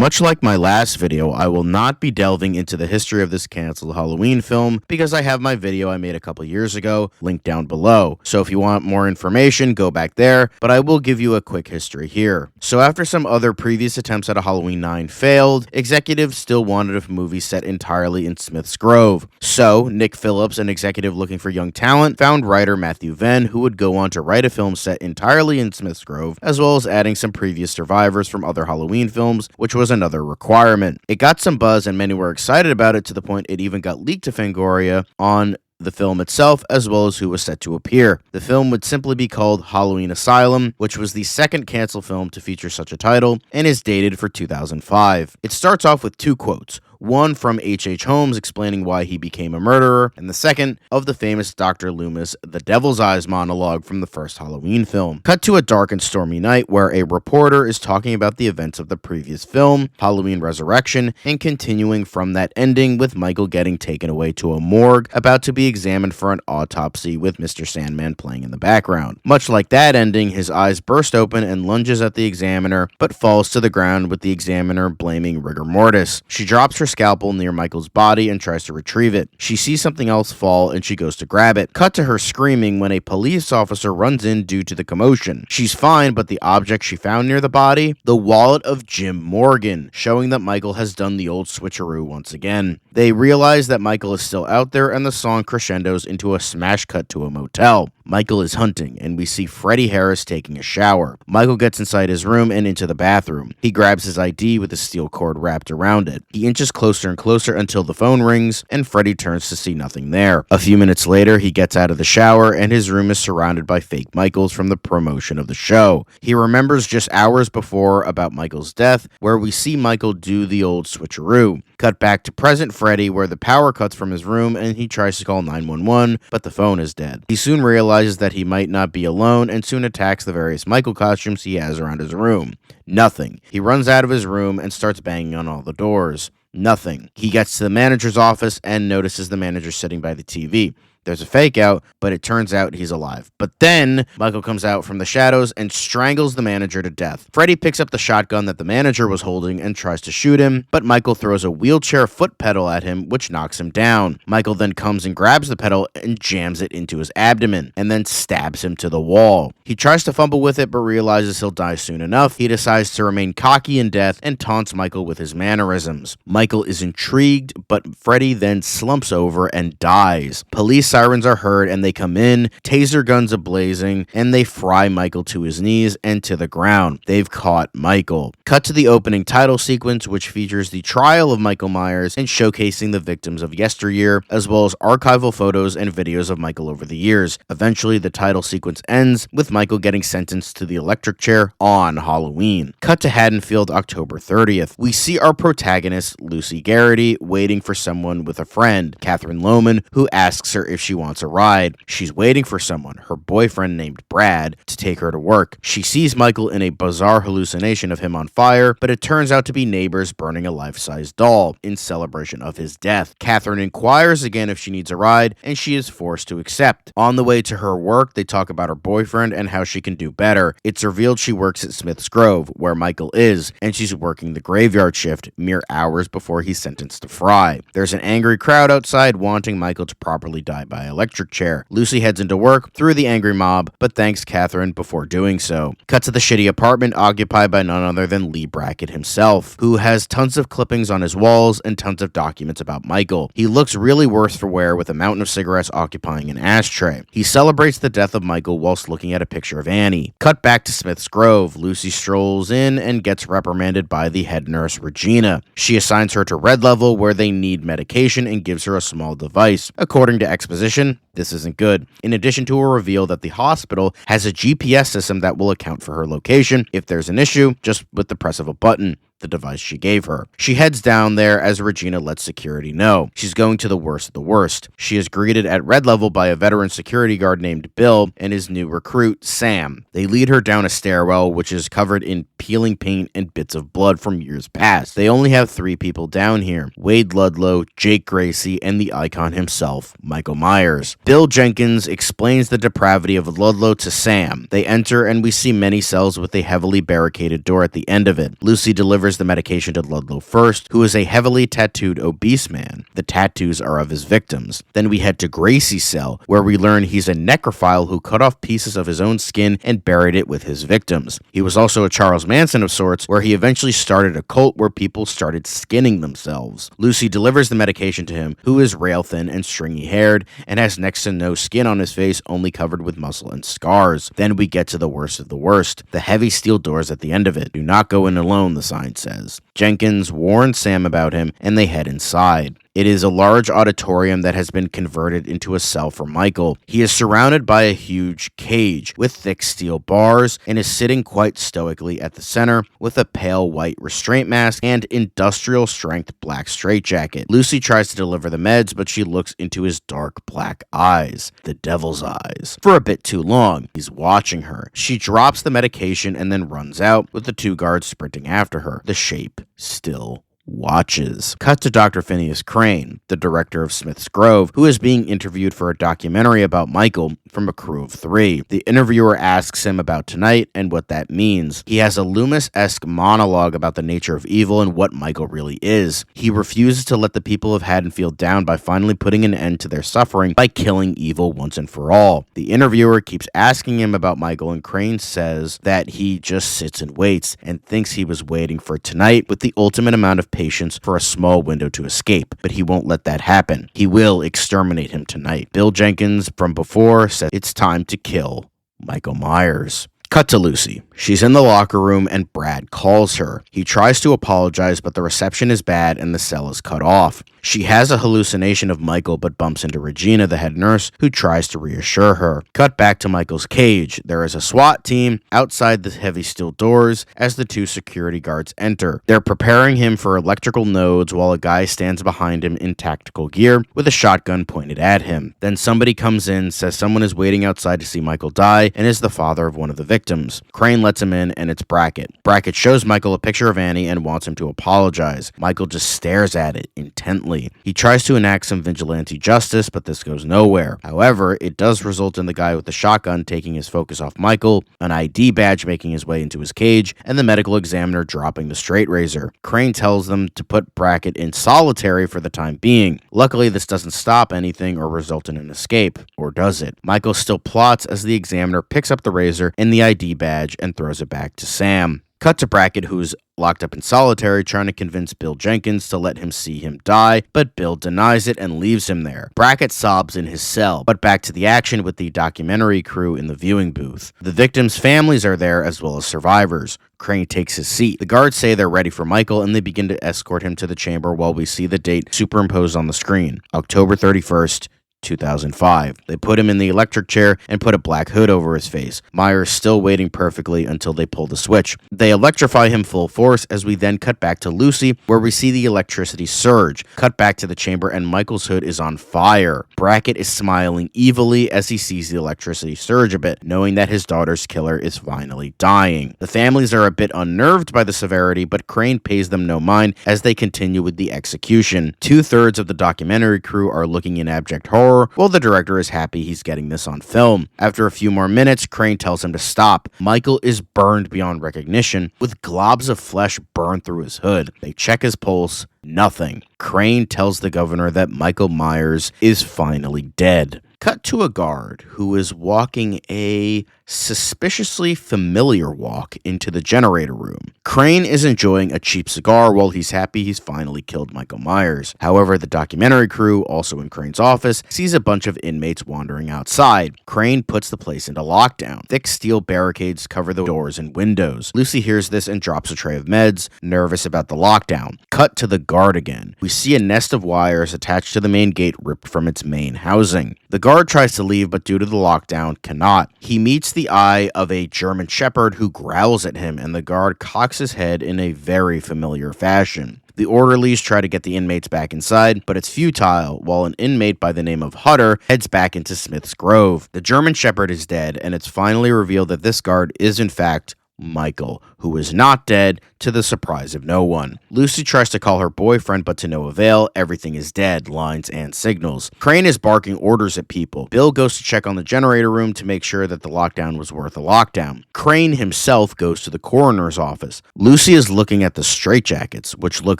Much like my last video, I will not be delving into the history of this canceled Halloween film because I have my video I made a couple years ago linked down below. So if you want more information, go back there, but I will give you a quick history here. So after some other previous attempts at a Halloween 9 failed, executives still wanted a movie set entirely in Smith's Grove. So Nick Phillips, an executive looking for young talent, found writer Matthew Venne, who would go on to write a film set entirely in Smith's Grove, as well as adding some previous survivors from other Halloween films, which was another requirement. It got some buzz and many were excited about it to the point it even got leaked to Fangoria on the film itself, as well as who was set to appear. The film would simply be called Halloween Asylum, which was the second canceled film to feature such a title, and is dated for 2005. It starts off with two quotes. One from H.H. Holmes explaining why he became a murderer, and the second of the famous Dr. Loomis' The Devil's Eyes monologue from the first Halloween film. Cut to a dark and stormy night where a reporter is talking about the events of the previous film, Halloween Resurrection, and continuing from that ending with Michael getting taken away to a morgue, about to be examined for an autopsy with Mr. Sandman playing in the background. Much like that ending, his eyes burst open and lunges at the examiner, but falls to the ground with the examiner blaming rigor mortis. She drops her scalpel near Michael's body and tries to retrieve it. She sees something else fall and she goes to grab it. Cut to her screaming when a police officer runs in due to the commotion. She's fine, but the object she found near the body? The wallet of Jim Morgan, showing that Michael has done the old switcheroo once again. They realize that Michael is still out there and the song crescendos into a smash cut to a motel. Michael is hunting, and we see Freddie Harris taking a shower. Michael gets inside his room and into the bathroom. He grabs his ID with a steel cord wrapped around it. He inches closer and closer until the phone rings, and Freddie turns to see nothing there. A few minutes later, he gets out of the shower, and his room is surrounded by fake Michaels from the promotion of the show. He remembers just hours before about Michael's death, where we see Michael do the old switcheroo. Cut back to present Freddie, where the power cuts from his room, and he tries to call 911, but the phone is dead. He soon realizes that he might not be alone and soon attacks the various Michael costumes he has around his room. Nothing. He runs out of his room and starts banging on all the doors. Nothing. He gets to the manager's office and notices the manager sitting by the TV. There's a fake out, but it turns out he's alive. But then Michael comes out from the shadows and strangles the manager to death. Freddie picks up the shotgun that the manager was holding and tries to shoot him, but Michael throws a wheelchair foot pedal at him, which knocks him down. Michael then comes and grabs the pedal and jams it into his abdomen, and then stabs him to the wall. He tries to fumble with it, but realizes he'll die soon enough. He decides to remain cocky in death and taunts Michael with his mannerisms. Michael is intrigued, but Freddie then slumps over and dies. Police sirens are heard and they come in, taser guns ablazing, and they fry Michael to his knees and to the ground. They've caught Michael. Cut to the opening title sequence, which features the trial of Michael Myers and showcasing the victims of yesteryear, as well as archival photos and videos of Michael over the years. Eventually, the title sequence ends with Michael getting sentenced to the electric chair on Halloween. Cut to Haddonfield, October 30th. We see our protagonist, Lucy Garrity, waiting for someone with a friend, Catherine Lohman, who asks her if she wants a ride. She's waiting for someone, her boyfriend named Brad, to take her to work. She sees Michael in a bizarre hallucination of him on fire, but it turns out to be neighbors burning a life-size doll in celebration of his death. Catherine inquires again if she needs a ride, and she is forced to accept. On the way to her work, they talk about her boyfriend and how she can do better. It's revealed she works at Smith's Grove, where Michael is, and she's working the graveyard shift mere hours before he's sentenced to fry. There's an angry crowd outside wanting Michael to properly die by electric chair. Lucy heads into work through the angry mob, but thanks Catherine before doing so. Cut to the shitty apartment occupied by none other than Lee Brackett himself, who has tons of clippings on his walls and tons of documents about Michael. He looks really worse for wear with a mountain of cigarettes occupying an ashtray. He celebrates the death of Michael whilst looking at a picture of Annie. Cut back to Smith's Grove. Lucy strolls in and gets reprimanded by the head nurse, Regina. She assigns her to Red Level, where they need medication, and gives her a small device. According to exposition, this isn't good. In addition to a reveal that the hospital has a GPS system that will account for her location if there's an issue, just with the press of a button. The device she gave her. She heads down there as Regina lets security know. She's going to the worst of the worst. She is greeted at Red Level by a veteran security guard named Bill and his new recruit, Sam. They lead her down a stairwell which is covered in peeling paint and bits of blood from years past. They only have 3 people down here: Wade Ludlow, Jake Gracie, and the icon himself, Michael Myers. Bill Jenkins explains the depravity of Ludlow to Sam. They enter and we see many cells with a heavily barricaded door at the end of it. Lucy delivers the medication to Ludlow first, who is a heavily tattooed obese man. The tattoos are of his victims. Then we head to Gracie's cell, where we learn he's a necrophile who cut off pieces of his own skin and buried it with his victims. He was also a Charles Manson of sorts, where he eventually started a cult where people started skinning themselves. Lucy delivers the medication to him, who is rail-thin and stringy-haired, and has next to no skin on his face, only covered with muscle and scars. Then we get to the worst of the worst, the heavy steel doors at the end of it. Do not go in alone, the sign says. Jenkins warns Sam about him, and they head inside. It is a large auditorium that has been converted into a cell for Michael. He is surrounded by a huge cage with thick steel bars and is sitting quite stoically at the center with a pale white restraint mask and industrial strength black straitjacket. Lucy tries to deliver the meds, but she looks into his dark black eyes, the devil's eyes, for a bit too long. He's watching her. She drops the medication and then runs out with the two guards sprinting after her. The shape still watches. Cut to Dr. Phineas Crane, the director of Smith's Grove, who is being interviewed for a documentary about Michael from a crew of 3. The interviewer asks him about tonight and what that means. He has a Loomis-esque monologue about the nature of evil and what Michael really is. He refuses to let the people of Haddonfield down by finally putting an end to their suffering by killing evil once and for all. The interviewer keeps asking him about Michael, and Crane says that he just sits and waits and thinks he was waiting for tonight with the ultimate amount of patience for a small window to escape, but he won't let that happen. He will exterminate him tonight. Bill Jenkins from before says it's time to kill Michael Myers. Cut to Lucy. She's in the locker room and Brad calls her. He tries to apologize, but the reception is bad and the cell is cut off. She has a hallucination of Michael but bumps into Regina, the head nurse, who tries to reassure her. Cut back to Michael's cage. There is a SWAT team outside the heavy steel doors as the 2 security guards enter. They're preparing him for electrical nodes while a guy stands behind him in tactical gear with a shotgun pointed at him. Then somebody comes in, says someone is waiting outside to see Michael die and is the father of one of the victims. Crane lets him in and it's Brackett. Brackett shows Michael a picture of Annie and wants him to apologize. Michael just stares at it intently. He tries to enact some vigilante justice, but this goes nowhere. However, it does result in the guy with the shotgun taking his focus off Michael, an ID badge making his way into his cage, and the medical examiner dropping the straight razor. Crane tells them to put Brackett in solitary for the time being. Luckily, this doesn't stop anything or result in an escape. Or does it? Michael still plots as the examiner picks up the razor and the ID badge and throws it back to Sam. Cut to Brackett, who's locked up in solitary, trying to convince Bill Jenkins to let him see him die, but Bill denies it and leaves him there. Brackett sobs in his cell, but back to the action with the documentary crew in the viewing booth. The victims' families are there as well as survivors. Crane takes his seat. The guards say they're ready for Michael and they begin to escort him to the chamber while we see the date superimposed on the screen, October 31st, 2005. They put him in the electric chair and put a black hood over his face. Myers still waiting perfectly until they pull the switch. They electrify him full force as we then cut back to Lucy, where we see the electricity surge. Cut back to the chamber and Michael's hood is on fire. Brackett is smiling evilly as he sees the electricity surge a bit, knowing that his daughter's killer is finally dying. The families are a bit unnerved by the severity, but Crane pays them no mind as they continue with the execution. 2/3 of the documentary crew are looking in abject horror, while the director is happy he's getting this on film. After a few more minutes, Crane tells him to stop. Michael is burned beyond recognition, with globs of flesh burned through his hood. They check his pulse. Nothing. Crane tells the governor that Michael Myers is finally dead. Cut to a guard who is walking a suspiciously familiar walk into the generator room. Crane is enjoying a cheap cigar while he's happy he's finally killed Michael Myers. However, the documentary crew, also in Crane's office, sees a bunch of inmates wandering outside. Crane puts the place into lockdown. Thick steel barricades cover the doors and windows. Lucy hears this and drops a tray of meds, nervous about the lockdown. Cut to the guard again. We see a nest of wires attached to the main gate ripped from its main housing. The guard tries to leave, but due to the lockdown, cannot. He meets the eye of a German Shepherd who growls at him, and the guard cocks his head in a very familiar fashion. The orderlies try to get the inmates back inside, but it's futile, while an inmate by the name of Hutter heads back into Smith's Grove. The German Shepherd is dead, and it's finally revealed that this guard is in fact Michael, who is not dead, to the surprise of no one. Lucy tries to call her boyfriend, but to no avail. Everything is dead, lines and signals. Crane is barking orders at people. Bill goes to check on the generator room to make sure that the lockdown was worth a lockdown. Crane himself goes to the coroner's office. Lucy is looking at the straitjackets, which look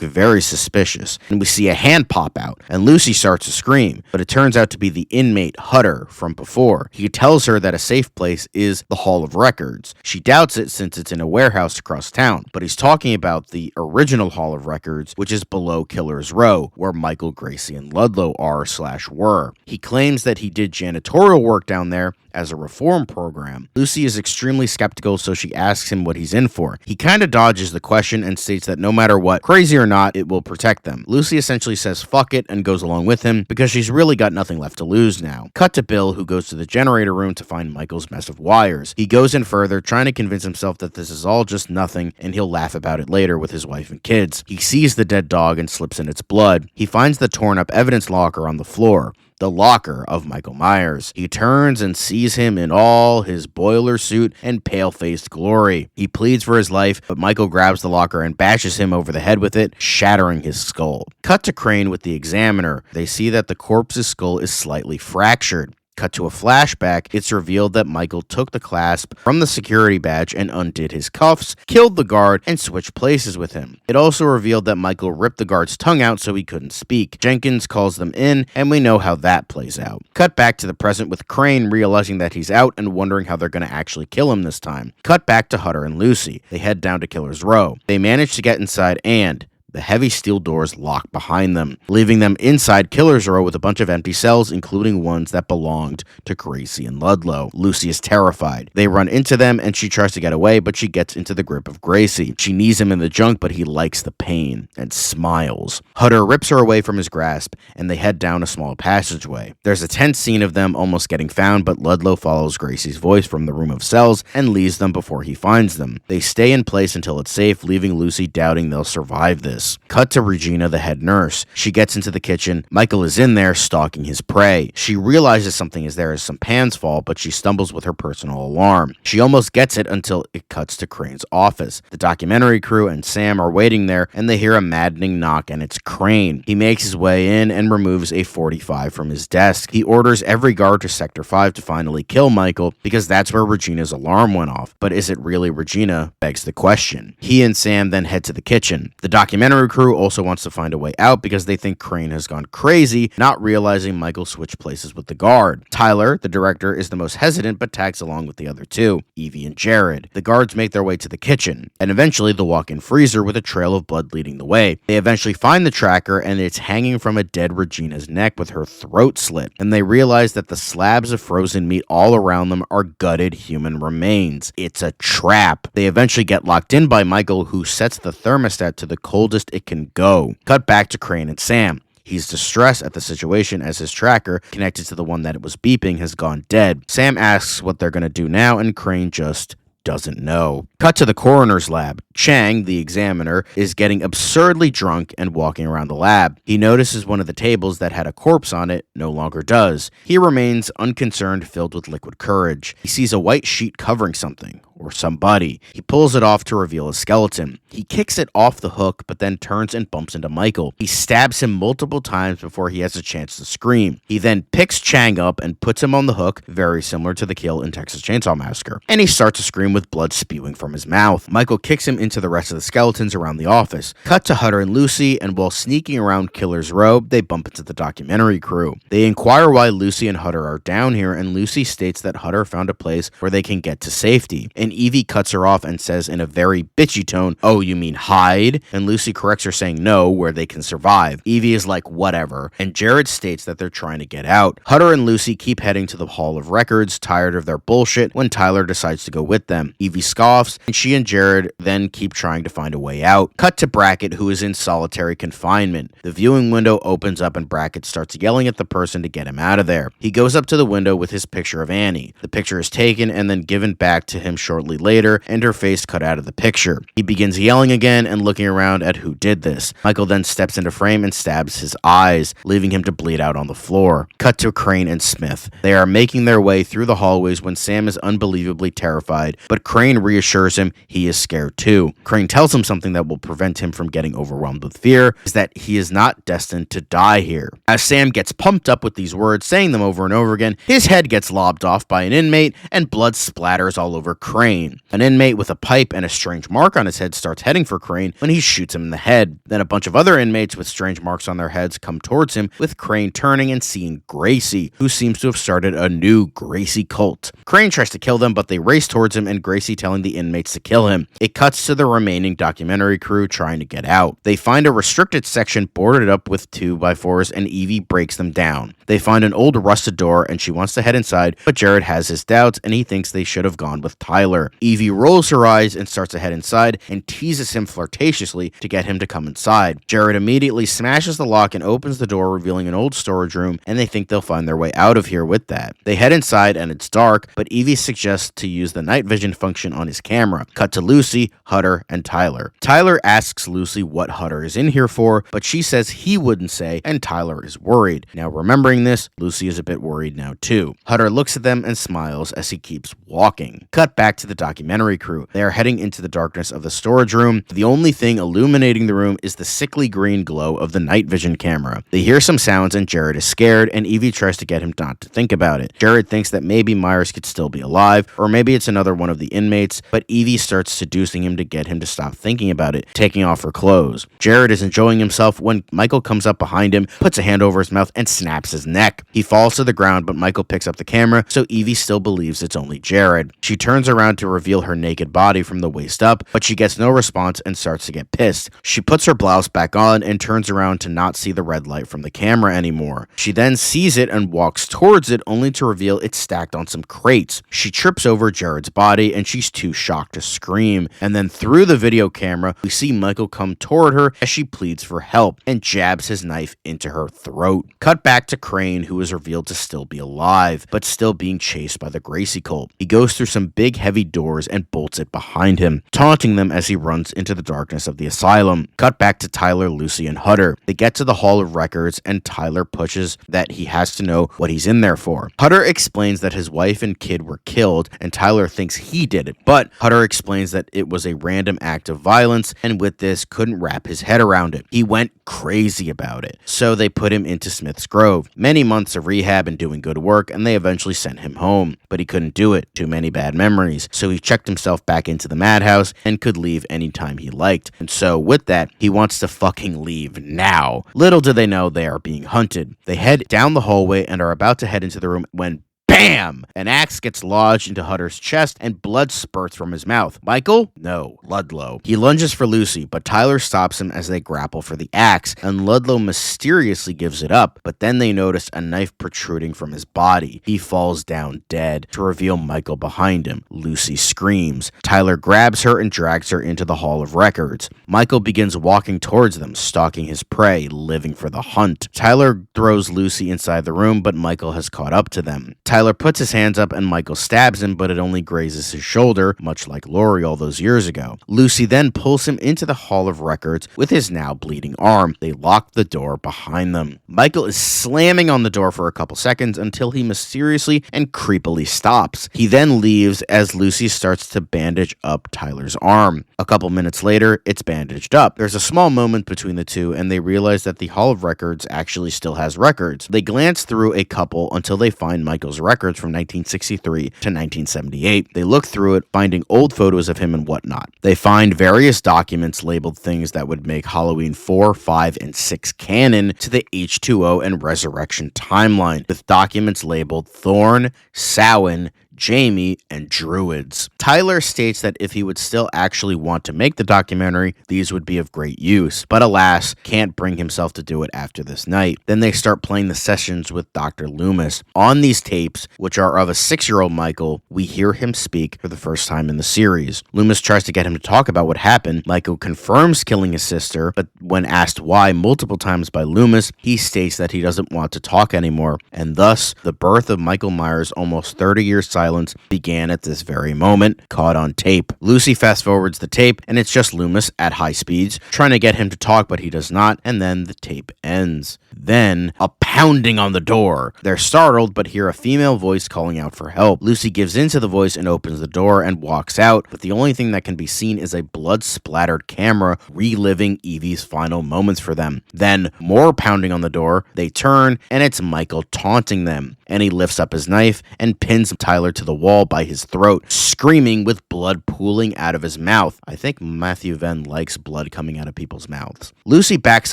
very suspicious, and we see a hand pop out, and Lucy starts to scream, but it turns out to be the inmate Hutter from before. He tells her that a safe place is the Hall of Records. She doubts it since it's in a warehouse across town, but he's talking about the original Hall of Records, which is below Killer's Row, where Michael, Gracie, and Ludlow are/were. He claims that he did janitorial work down there as a reform program. Lucy is extremely skeptical, so she asks him what he's in for. He kind of dodges the question and states that no matter what, crazy or not, it will protect them. Lucy essentially says fuck it and goes along with him because she's really got nothing left to lose now. Cut to Bill, who goes to the generator room to find Michael's mess of wires. He goes in further, trying to convince himself that this is all just nothing and he'll laugh about it later with his wife and kids. He sees the dead dog and slips in its blood. He finds the torn up evidence locker on the floor. The locker of Michael Myers. He turns and sees him in all his boiler suit and pale-faced glory. He pleads for his life, but Michael grabs the locker and bashes him over the head with it, shattering his skull. Cut to Crane with the examiner. They see that the corpse's skull is slightly fractured. Cut to a flashback, it's revealed that Michael took the clasp from the security badge and undid his cuffs, killed the guard, and switched places with him. It also revealed that Michael ripped the guard's tongue out so he couldn't speak. Jenkins calls them in, and we know how that plays out. Cut back to the present with Crane realizing that he's out and wondering how they're going to actually kill him this time. Cut back to Hutter and Lucy. They head down to Killer's Row. They manage to get inside and the heavy steel doors lock behind them, leaving them inside Killer's Row with a bunch of empty cells, including ones that belonged to Gracie and Ludlow. Lucy is terrified. They run into them, and she tries to get away, but she gets into the grip of Gracie. She knees him in the junk, but he likes the pain and smiles. Hutter rips her away from his grasp, and they head down a small passageway. There's a tense scene of them almost getting found, but Ludlow follows Gracie's voice from the room of cells and leaves them before he finds them. They stay in place until it's safe, leaving Lucy doubting they'll survive this. Cut to Regina, the head nurse. She gets into the kitchen. Michael is in there stalking his prey. She realizes something is there as some pans fall, but she stumbles with her personal alarm. She almost gets it until it cuts to Crane's office. The documentary crew and Sam are waiting there, and they hear a maddening knock, and it's Crane. He makes his way in and removes a .45 from his desk. He orders every guard to Sector 5 to finally kill Michael, because that's where Regina's alarm went off. But is it really Regina? Begs the question. He and Sam then head to the kitchen. The documentary crew also wants to find a way out because they think Crane has gone crazy, not realizing Michael switched places with the guard. Tyler, the director, is the most hesitant but tags along with the other two, Evie and Jared. The guards make their way to the kitchen, and eventually the walk-in freezer with a trail of blood leading the way. They eventually find the tracker, and it's hanging from a dead Regina's neck with her throat slit, and they realize that the slabs of frozen meat all around them are gutted human remains. It's a trap. They eventually get locked in by Michael, who sets the thermostat to the coldest it can go. Cut back to Crane and Sam. He's distressed at the situation as his tracker, connected to the one that it was beeping, has gone dead. Sam asks what they're going to do now, and Crane just doesn't know. Cut to the coroner's lab. Chang, the examiner, is getting absurdly drunk and walking around the lab. He notices one of the tables that had a corpse on it no longer does. He remains unconcerned, filled with liquid courage. He sees a white sheet covering something, or somebody. He pulls it off to reveal a skeleton. He kicks it off the hook, but then turns and bumps into Michael. He stabs him multiple times before he has a chance to scream. He then picks Chang up and puts him on the hook, very similar to the kill in Texas Chainsaw Massacre, and he starts to scream with blood spewing from his mouth. Michael kicks him into the rest of the skeletons around the office. Cut to Hutter and Lucy, and while sneaking around Killer's Row, they bump into the documentary crew. They inquire why Lucy and Hutter are down here, and Lucy states that Hutter found a place where they can get to safety. And Evie cuts her off and says in a very bitchy tone, "Oh, you mean hide?" And Lucy corrects her saying no, where they can survive. Evie is like, whatever, and Jared states that they're trying to get out. Hutter and Lucy keep heading to the Hall of Records, tired of their bullshit, when Tyler decides to go with them. Evie scoffs, and she and Jared then keep trying to find a way out. Cut to Brackett, who is in solitary confinement. The viewing window opens up and Brackett starts yelling at the person to get him out of there. He goes up to the window with his picture of Annie. The picture is taken and then given back to him shortly shortly later and her face cut out of the picture. He begins yelling again and looking around at who did this. Michael then steps into frame and stabs his eyes, leaving him to bleed out on the floor. Cut to Crane and Smith. They are making their way through the hallways when Sam is unbelievably terrified, but Crane reassures him he is scared too. Crane tells him something that will prevent him from getting overwhelmed with fear, is that he is not destined to die here. As Sam gets pumped up with these words, saying them over and over again, his head gets lobbed off by an inmate and blood splatters all over Crane. An inmate with a pipe and a strange mark on his head starts heading for Crane when he shoots him in the head. Then a bunch of other inmates with strange marks on their heads come towards him, with Crane turning and seeing Gracie, who seems to have started a new Gracie cult. Crane tries to kill them, but they race towards him and Gracie telling the inmates to kill him. It cuts to the remaining documentary crew trying to get out. They find a restricted section boarded up with 2x4s and Evie breaks them down. They find an old rusted door and she wants to head inside, but Jared has his doubts and he thinks they should have gone with Tyler. Evie rolls her eyes and starts to head inside and teases him flirtatiously to get him to come inside. Jared immediately smashes the lock and opens the door, revealing an old storage room, and they think they'll find their way out of here with that. They head inside and it's dark, but Evie suggests to use the night vision function on his camera. Cut to Lucy, Hutter, and Tyler. Tyler asks Lucy what Hutter is in here for, but she says he wouldn't say, and Tyler is worried. Now remembering this, Lucy is a bit worried now too. Hutter looks at them and smiles as he keeps walking. Cut back to the documentary crew. They are heading into the darkness of the storage room. The only thing illuminating the room is the sickly green glow of the night vision camera. They hear some sounds and Jared is scared, and Evie tries to get him not to think about it. Jared thinks that maybe Myers could still be alive, or maybe it's another one of the inmates, but Evie starts seducing him to get him to stop thinking about it, taking off her clothes. Jared is enjoying himself when Michael comes up behind him, puts a hand over his mouth, and snaps his neck. He falls to the ground, but Michael picks up the camera, so Evie still believes it's only Jared. She turns around to reveal her naked body from the waist up, but she gets no response and starts to get pissed. She puts her blouse back on and turns around to not see the red light from the camera anymore. She then sees it and walks towards it, only to reveal it's stacked on some crates. She trips over Jared's body and she's too shocked to scream. And then through the video camera, we see Michael come toward her as she pleads for help and jabs his knife into her throat. Cut back to Crane, who is revealed to still be alive, but still being chased by the Gracie cult. He goes through some big heavy doors and bolts it behind him, taunting them as he runs into the darkness of the asylum. Cut back to Tyler, Lucy, and Hutter. They get to the Hall of Records and Tyler pushes that he has to know what he's in there for. Hutter explains that his wife and kid were killed and Tyler thinks he did it, but Hutter explains that it was a random act of violence and with this couldn't wrap his head around it. He went crazy about it, so they put him into Smith's Grove. Many months of rehab and doing good work, and they eventually sent him home, but he couldn't do it. Too many bad memories, so he checked himself back into the madhouse and could leave anytime he liked. And so with that, he wants to fucking leave now. Little do they know they are being hunted. They head down the hallway and are about to head into the room when BAM! An axe gets lodged into Hutter's chest and blood spurts from his mouth. Michael? No. Ludlow. He lunges for Lucy, but Tyler stops him as they grapple for the axe, and Ludlow mysteriously gives it up, but then they notice a knife protruding from his body. He falls down dead to reveal Michael behind him. Lucy screams. Tyler grabs her and drags her into the Hall of Records. Michael begins walking towards them, stalking his prey, living for the hunt. Tyler throws Lucy inside the room, but Michael has caught up to them. Tyler puts his hands up and Michael stabs him, but it only grazes his shoulder, much like Laurie all those years ago. Lucy then pulls him into the Hall of Records with his now bleeding arm. They lock the door behind them. Michael is slamming on the door for a couple seconds until he mysteriously and creepily stops. He then leaves as Lucy starts to bandage up Tyler's arm. A couple minutes later, it's bandaged up. There's a small moment between the two and they realize that the Hall of Records actually still has records. They glance through a couple until they find Michael's records from 1963 to 1978. They look through it, finding old photos of him and whatnot. They find various documents labeled things that would make Halloween 4, 5, and 6 canon to the H2O and Resurrection timeline, with documents labeled Thorn, Samhain, Jamie, and Druids. Tyler states that if he would still actually want to make the documentary, these would be of great use, but alas, can't bring himself to do it after this night. Then they start playing the sessions with Dr. Loomis. On these tapes, which are of a 6-year-old Michael, we hear him speak for the first time in the series. Loomis tries to get him to talk about what happened. Michael confirms killing his sister, but when asked why multiple times by Loomis, he states that he doesn't want to talk anymore, and thus, the birth of Michael Myers almost 30 years silence began at this very moment, caught on tape. Lucy fast forwards the tape, and it's just Loomis at high speeds, trying to get him to talk, but he does not, and then the tape ends. Then, a pounding on the door. They're startled, but hear a female voice calling out for help. Lucy gives in to the voice and opens the door and walks out, but the only thing that can be seen is a blood-splattered camera reliving Evie's final moments for them. Then, more pounding on the door. They turn, and it's Michael taunting them, and he lifts up his knife and pins Tyler to the wall by his throat, screaming with blood pooling out of his mouth. I think Matthew Venne likes blood coming out of people's mouths. Lucy backs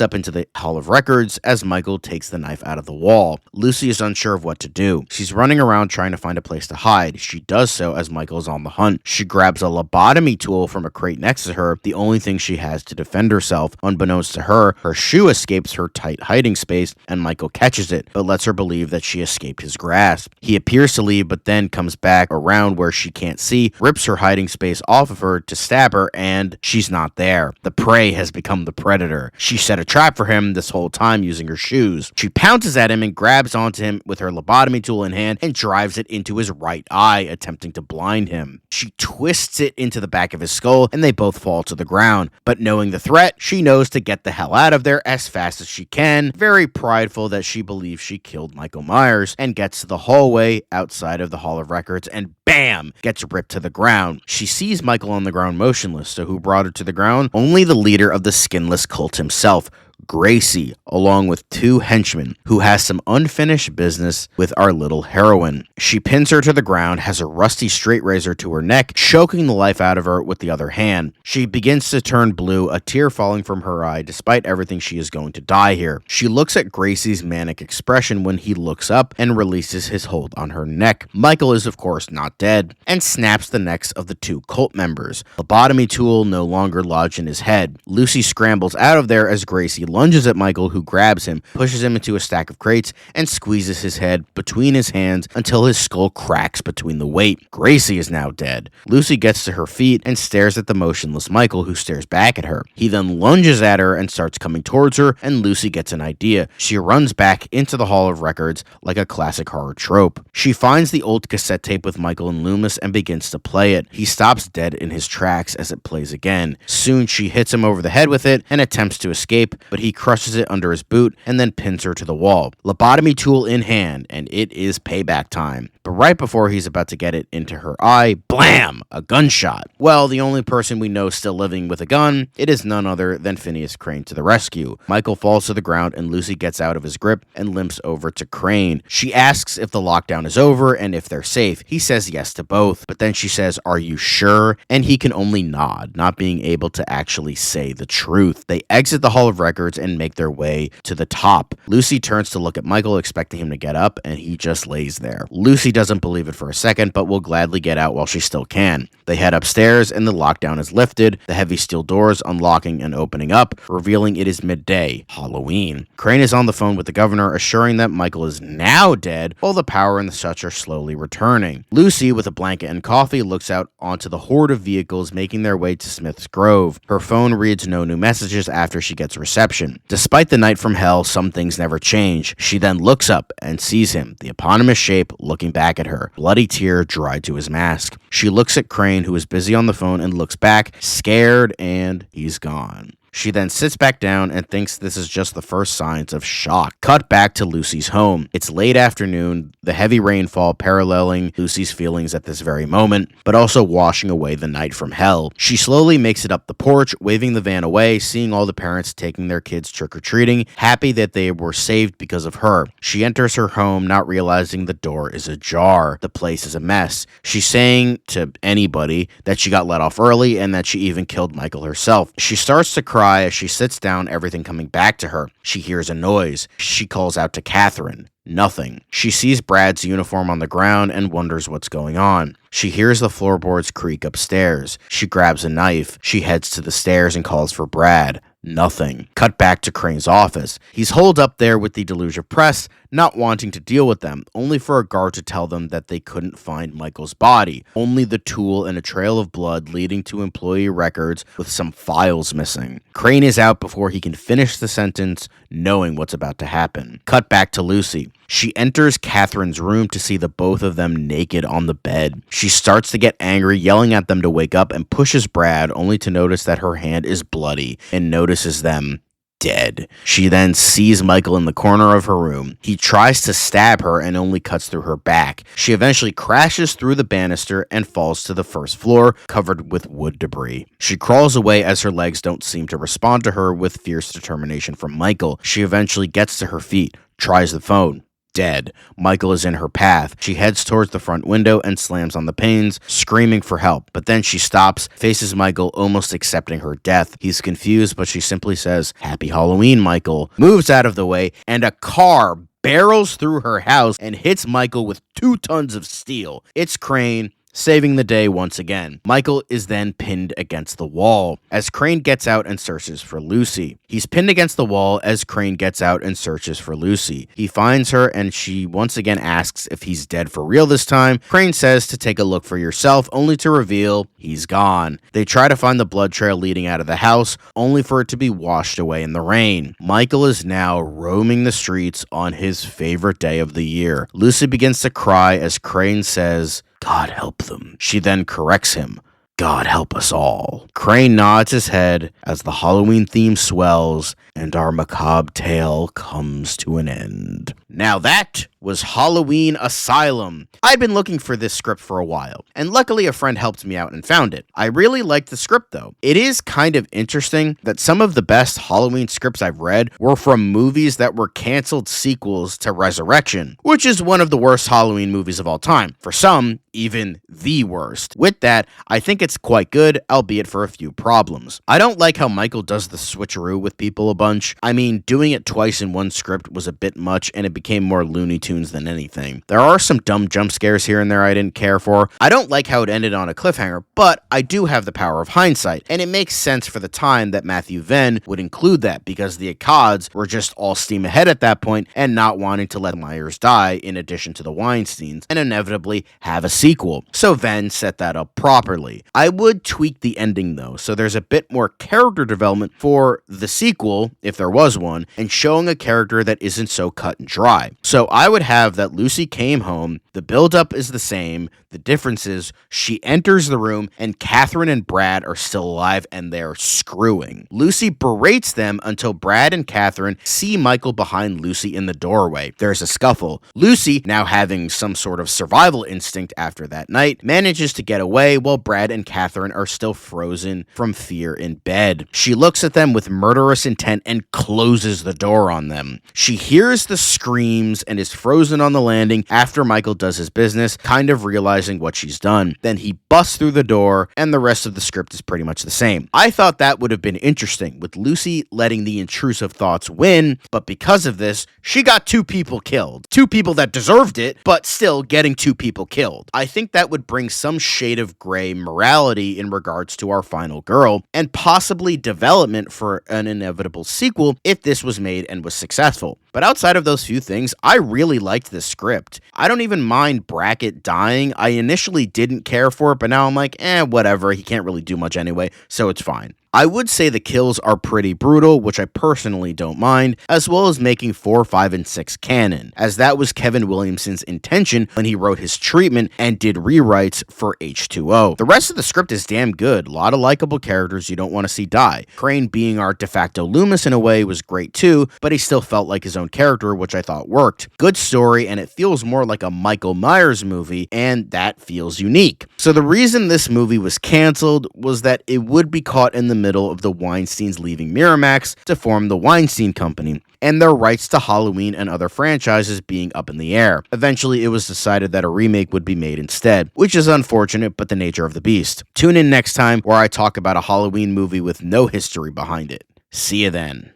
up into the Hall of Records as Michael takes the knife out of the wall. Lucy is unsure of what to do. She's running around trying to find a place to hide. She does so as Michael is on the hunt. She grabs a lobotomy tool from a crate next to her, the only thing she has to defend herself. Unbeknownst to her, her shoe escapes her tight hiding space, and Michael catches it, but lets her believe that she escaped his grasp. He appears to leave, but then comes back around where she can't see, rips her hiding space off of her to stab her, and she's not there. The prey has become the predator. She set a trap for him this whole time using her shoes. She pounces at him and grabs onto him with her lobotomy tool in hand and drives it into his right eye, attempting to blind him. She twists it into the back of his skull, and they both fall to the ground. But knowing the threat, she knows to get the hell out of there as fast as she can, very prideful that she believes she killed Michael Myers, and gets to the hallway outside of the Hall of Records and bam! Gets ripped to the ground. She sees Michael on the ground motionless, so who brought her to the ground? Only the leader of the skinless cult himself, Gracie, along with two henchmen, who has some unfinished business with our little heroine. She pins her to the ground, has a rusty straight razor to her neck, choking the life out of her with the other hand. She begins to turn blue, a tear falling from her eye. Despite everything, she is going to die here. She looks at Gracie's manic expression when he looks up and releases his hold on her neck. Michael is of course not dead, and snaps the necks of the two cult members. Lobotomy tool no longer lodged in his head. Lucy scrambles out of there as Gracie lunges at Michael, who grabs him, pushes him into a stack of crates, and squeezes his head between his hands until his skull cracks between the weight. Gracie is now dead. Lucy gets to her feet and stares at the motionless Michael, who stares back at her. He then lunges at her and starts coming towards her, and Lucy gets an idea. She runs back into the Hall of Records like a classic horror trope. She finds the old cassette tape with Michael and Loomis and begins to play it. He stops dead in his tracks as it plays again. Soon she hits him over the head with it and attempts to escape, but he crushes it under his boot and then pins her to the wall. Lobotomy tool in hand, and it is payback time. But right before he's about to get it into her eye, blam! A gunshot. Well, the only person we know still living with a gun, it is none other than Phineas Crane to the rescue. Michael falls to the ground and Lucy gets out of his grip and limps over to Crane. She asks if the lockdown is over and if they're safe. He says yes to both, but then she says, "Are you sure?" And he can only nod, not being able to actually say the truth. They exit the Hall of Records and make their way to the top. Lucy turns to look at Michael, expecting him to get up, and he just lays there. Lucy doesn't believe it for a second, but will gladly get out while she still can. They head upstairs, and the lockdown is lifted, the heavy steel doors unlocking and opening up, revealing it is midday, Halloween. Crane is on the phone with the governor, assuring that Michael is now dead, while the power and the such are slowly returning. Lucy, with a blanket and coffee, looks out onto the horde of vehicles making their way to Smith's Grove. Her phone reads no new messages after she gets reception. Despite the night from hell, some things never change. She then looks up and sees him, the eponymous shape, looking back at her, bloody tear dried to his mask. She looks at Crane, who is busy on the phone, and looks back, scared, and he's gone. She then sits back down and thinks this is just the first signs of shock. Cut back to Lucy's home. It's late afternoon, the heavy rainfall paralleling Lucy's feelings at this very moment, but also washing away the night from hell. She slowly makes it up the porch, waving the van away, seeing all the parents taking their kids trick-or-treating, happy that they were saved because of her. She enters her home, not realizing the door is ajar. The place is a mess. She's saying to anybody that she got let off early and that she even killed Michael herself. She starts to cry as she sits down, everything coming back to her. She hears a noise. She calls out to Catherine. Nothing. She sees Brad's uniform on the ground and wonders what's going on. She hears the floorboards creak upstairs. She grabs a knife. She heads to the stairs and calls for Brad. Nothing. Cut back to Crane's office. He's holed up there with the deluge of press, not wanting to deal with them, only for a guard to tell them that they couldn't find Michael's body, only the tool and a trail of blood leading to employee records with some files missing. Crane is out before he can finish the sentence, knowing what's about to happen. Cut back to Lucy. She enters Catherine's room to see the both of them naked on the bed. She starts to get angry, yelling at them to wake up, and pushes Brad, only to notice that her hand is bloody and notices them dead. She then sees Michael in the corner of her room. He tries to stab her and only cuts through her back. She eventually crashes through the banister and falls to the first floor, covered with wood debris. She crawls away as her legs don't seem to respond to her with fierce determination from Michael. She eventually gets to her feet, tries the phone. Dead. Michael is in her path. She heads towards the front window and slams on the panes, screaming for help. But then she stops, faces Michael, almost accepting her death. He's confused, but she simply says, "Happy Halloween, Michael," moves out of the way, and a car barrels through her house and hits Michael with 2 tons of steel. It's Crane, saving the day once again. Michael is then pinned against the wall as Crane gets out and searches for Lucy. He's pinned against the wall as Crane gets out and searches for Lucy. He finds her and she once again asks if he's dead for real this time. Crane says to take a look for yourself, only to reveal he's gone. They try to find the blood trail leading out of the house, only for it to be washed away in the rain. Michael is now roaming the streets on his favorite day of the year. Lucy begins to cry as Crane says, "God help them." She then corrects him. "God help us all." Crane nods his head as the Halloween theme swells and our macabre tale comes to an end. Now that was Halloween Asylum. I'd been looking for this script for a while, and luckily a friend helped me out and found it. I really liked the script though. It is kind of interesting that some of the best Halloween scripts I've read were from movies that were canceled sequels to Resurrection, which is one of the worst Halloween movies of all time. For some, even the worst. With that, I think it's quite good, albeit for a few problems. I don't like how Michael does the switcheroo with people a bunch. I mean, doing it twice in one script was a bit much, and it became more Looney Tunes than anything. There are some dumb jump scares here and there I didn't care for. I don't like how it ended on a cliffhanger, but I do have the power of hindsight, and it makes sense for the time that Matthew Venne would include that, because the Accods were just all steam ahead at that point and not wanting to let Myers die in addition to the Weinsteins, and inevitably have a sequel. So Venne set that up properly. I would tweak the ending though, so there's a bit more character development for the sequel, if there was one, and showing a character that isn't so cut and dry. So I would have that Lucy came home, the build-up is the same, the difference is she enters the room and Catherine and Brad are still alive and they're screwing. Lucy berates them until Brad and Catherine see Michael behind Lucy in the doorway. There's a scuffle. Lucy, now having some sort of survival instinct after that night, manages to get away while Brad and Catherine are still frozen from fear in bed. She looks at them with murderous intent and closes the door on them. She hears the screams and is frozen on the landing after Michael does his business, kind of realizing what she's done. Then he busts through the door, and the rest of the script is pretty much the same. I thought that would have been interesting, with Lucy letting the intrusive thoughts win, but because of this, she got 2 people killed. 2 people that deserved it, but still getting 2 people killed. I think that would bring some shade of gray morality in regards to our final girl, and possibly development for an inevitable sequel if this was made and was successful. But outside of those few things, I really liked this script. I don't even mind Brackett dying. I initially didn't care for it, but now I'm like, whatever, he can't really do much anyway, so it's fine. I would say the kills are pretty brutal, which I personally don't mind, as well as making 4, 5, and 6 canon, as that was Kevin Williamson's intention when he wrote his treatment and did rewrites for H2O. The rest of the script is damn good, a lot of likable characters you don't want to see die. Crane being our de facto Loomis in a way was great too, but he still felt like his own character, which I thought worked. Good story, and it feels more like a Michael Myers movie, and that feels unique. So the reason this movie was canceled was that it would be caught in the middle of the Weinsteins leaving Miramax to form the Weinstein Company, and their rights to Halloween and other franchises being up in the air. Eventually, it was decided that a remake would be made instead, which is unfortunate, but the nature of the beast. Tune in next time where I talk about a Halloween movie with no history behind it. See you then.